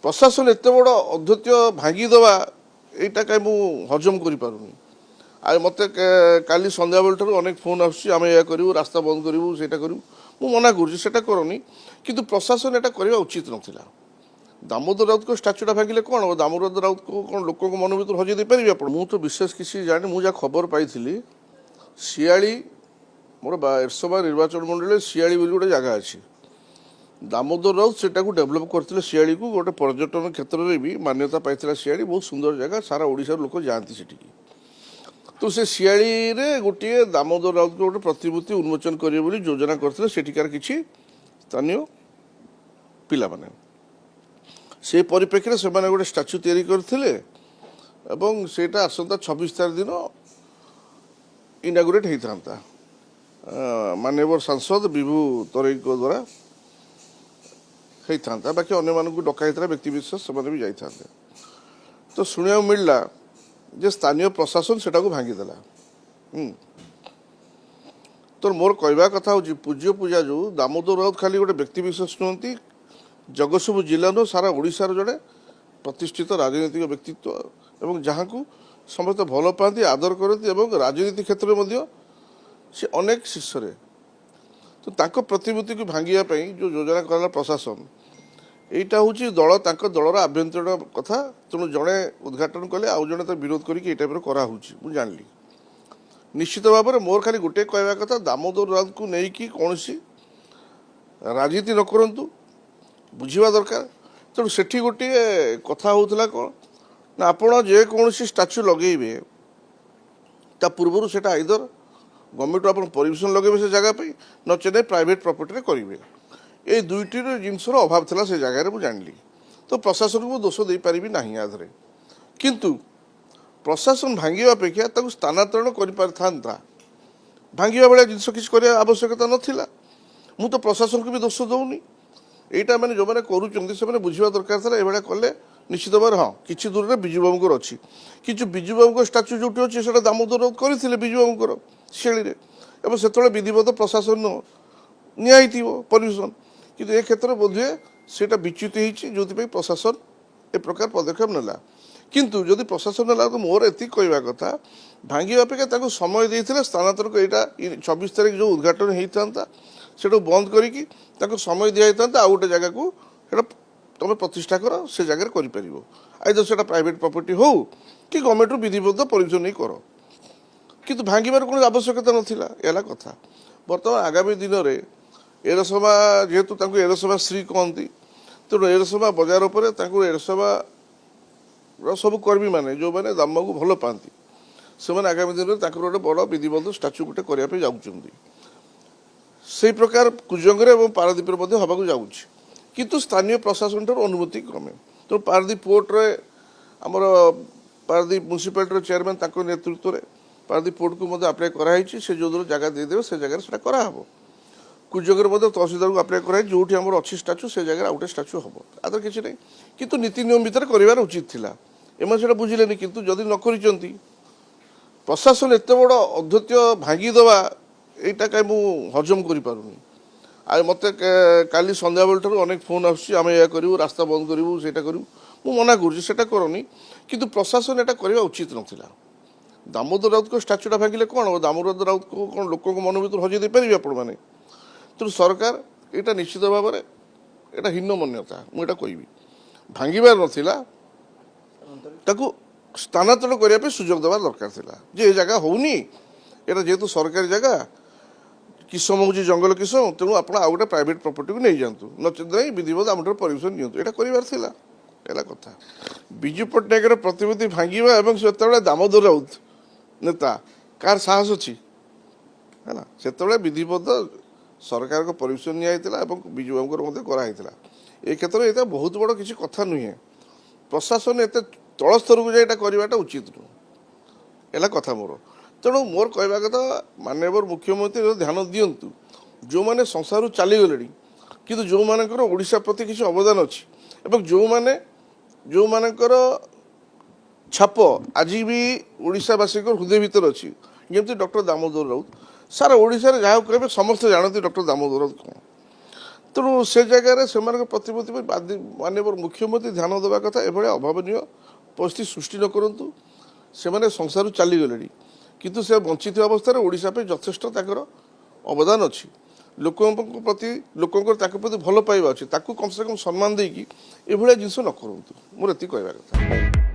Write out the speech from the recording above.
प्रशासन एत बड़ अध्यक्ष भांगीदवा यहीटा कहीं मुझे हजम करें आ मत काली सन्ध्या बेल अनेक फोन आम करूँ रास्ता बंद करूँ से करूँ मु मना करा करनी किंतु प्रशासन यहाँ करवा उचित नाला दामोदर राउत को स्टाच्यूटा भांगिले कौन हम दामोदर राउत को कौन लोक मन भर हजे पारे आप मुझे विशेष किसी जानी मुझे खबर पाई शियाली मोर एरसमा निर्वाचन मंडल शियाली बोली गोटे जगह अच्छी दामोदर राउत से डेभलप करते शियाली को गोटे पर्यटन क्षेत्र में भी मान्यता पाई शियाली बहुत सुंदर जगह सारा ओडिशा लोक जाती से तो से शियाली रे गोटे दामोदर राउत को गोटे प्रतिमूर्ति उन्मोचन करेंगे बोली योजना करते सेठिकार किसी स्थानीय पिला माने से परिप्रेक्षी से गोटे स्टाच्यू तैयारी करते एवं सेटा आसंता 26 तारीख दिन इनागुरेट होता माननीय सांसद विभू तराई द्वारा होता बाकी अन्य डका व्यक्ति विशेष से भी जाता तो शुणा मिलला जे स्थानीय प्रशासन से भांगीदेला तो मोर कहवा कथा हूँ पूज्य पूजा जो दामोदर राउत खाली गोटे व्यक्ति विशेष नुहति जगतसिंहपुर जिला नु सारा ओडिशार जड़े प्रतिष्ठित राजनीतिक व्यक्तित्व एवं जहाँ को समस्त भल पाती आदर करती एवं राजनीति क्षेत्र में से अनेक शीर्ष तो तांको प्रतिमूर्ति को भांगिया जो योजना कला प्रशासन यहीटा हूँ दल दलर आभ्यंतरीण कथा तेणु जड़े उद्घाटन कले आउ जड़े विरोध करके टाइप मुझे जानली निश्चित भाव में मोर खाली गोटे कहवा कथा दामोदर राउत को लेकिन कौन राजनीति न करूँ बुझा दरकार तेणु से गोटे कथा होता कौन ना आपण जेकोसी स्टाच्यू लगे पूर्वर से आइदर गवर्नमेंट आप परमिशन लगे से जगह नचे प्राइवेट प्रॉपर्टी करेंगे ये दुईटी जिनसर अभाव था से जगह मुझे जानली तो प्रशासन को दोष दे पारि ना यादरे किंतु प्रशासन भांगा अपेक्षा स्थानांतरण कर भांगा भाया जिन किसी आवश्यकता नाला मु तो प्रशासन को भी दोष दौनी यहाँ मैंने जो मैंने करुँच बुझा दरकार था ये कले निश्चित भाव हाँ किसी दूर में विजु बाबूर अच्छी कि विजु बाबू स्टाच्यू जो अच्छी से दामोदर राउत करते विजु बाबूर शेली से विधिवत प्रशासन निआई परमिशन किंतु ए क्षेत्र में बोधे से विच्युत हो प्रशासन ए प्रकार पदक्षेप नेला किंतु जदि प्रशासन नेला तो मोर एति कहवा कथा भांगी अपेक्षा समय देते स्थानांतर को यहाँ 26 तारीख जो उद्घाटन होता से बंद करके समय दिया आउ गोटे जगह को तुम प्रतिष्ठा कर से जगह कर आइदर से प्राइवेट प्रॉपर्टी हो कि गवर्नमेंट विधिवत परमिशन नहीं कर किंतु भांगार कौन आवश्यकता नाला कथा बर्तमान आगामी दिन में एरसमा जेहेतु एरसमा श्री कहती तेणु एरसमा बजार पर एरसमा सब कर्मी मैंने जो मैंने दाम को भल पाती से आगामी दिन में गोटे बड़ विधिवत स्टाच्यू गोटे करने जाऊँगी से प्रकार कुजंगरे और पारादीप हवाक जाऊँ किंतु स्थानीय प्रशासन अनुमति क्रमे तो पारादीप पोर्ट रे आमर पारादीप म्यूनिसिपालिटी चेयरमैन नेतृत्व में पारादीप पोर्ट को अप्लाई कराई से जो जगह देदेवे से जगह से कराब कुजंगर तहसीलदार को अप्लाई कराई जो आम अच्छी स्टाच्यू से जगह आउटे स्टाच्यू हम आदर किसी नहीं किंतु नीति नियम भितर कर उचित थिला एम से बुझिले किंतु जदि न करिसेंती प्रशासन एत बड़ अध्यक्ष भांगीदवा यहीटा कहीं मुझे हजम करें आ मत काली सन्ध्या बेल अनेक फोन आम करूँ रास्ता बंद करूँ से करूँ मुझे मना करा करनी किंतु प्रशासन यहाँ करवा उचित नाला दामोदर राउत को स्टाच्यूटा भांगिले कौन हम दामोदर राउत को कौन लोक मन भर हजे पारे आपण मैंने तेणु सरकार यहाँ निश्चित भाव में यहाँ हीन मान्यता मुझे कहि भांगार नाला स्थानांतरण करने सुजोग देवा दरकार था जे जगह होनी यहाँ जेहेतु सरकारी जगह किसम हूँ जंगल किसम तेणु आप गोटे प्राइवेट प्रॉपर्टी को नहीं जातु नचेत नहीं विधिवत आम परमिशन नियंतु यहाँ कर कथा विजु पट्टनायक प्रतिमूर्ति भांगा और से दामोदर राउत नेता कार साहस अच्छी है से विधिवत सरकार को परमिशन निया विजु बाबू कराई ए क्षेत्र में यहाँ बहुत बड़ किसी कथा नुहे प्रशासन एत तल स्तर को जाए करवाटा उचित नुह है कथा मोर तेणु मोर कहवा कथा माननीय मुख्यमंत्री ध्यान दिंतु जो मैंने संसार चलीगले कि जो मानकर ओडिशा प्रति किसी अवदान अच्छी एवं जो मैंने जो मानकर छाप आज भी ओडिशावासी हृदय भितर अच्छी जमी डॉक्टर दामोदर राउत सारा ओडिशा जहाँ कहे समस्त जानती डॉक्टर दामोदर राउत कौन ତେଣୁ ସେ ଜାଗାରେ ସେମାନଙ୍କ ପ୍ରତିମୂର୍ତ୍ତି ପାଇଁ ମାନ୍ୟବର ମୁଖ୍ୟମନ୍ତ୍ରୀ ଧ୍ୟାନ ଦେବା କଥା। ଏଭଳିଆ ଅଭାବନୀୟ ପରିସ୍ଥିତି ସୃଷ୍ଟି ନ କରନ୍ତୁ। ସେମାନେ ସଂସାରରୁ ଚାଲିଗଲେଣି, କିନ୍ତୁ ସେ ବଞ୍ଚିଥିବା ଅବସ୍ଥାରେ ଓଡ଼ିଶା ପାଇଁ ଯଥେଷ୍ଟ ତାଙ୍କର ଅବଦାନ ଅଛି। ଲୋକଙ୍କ ପ୍ରତି ଲୋକଙ୍କର ତାଙ୍କ ପ୍ରତି ଭଲ ପାଇବା ଅଛି, ତାକୁ କମ୍ ସେ କମ୍ ସମ୍ମାନ ଦେଇକି ଏଭଳିଆ ଜିନିଷ ନ କରନ୍ତୁ। ମୋର ଏତିକି କହିବା କଥା।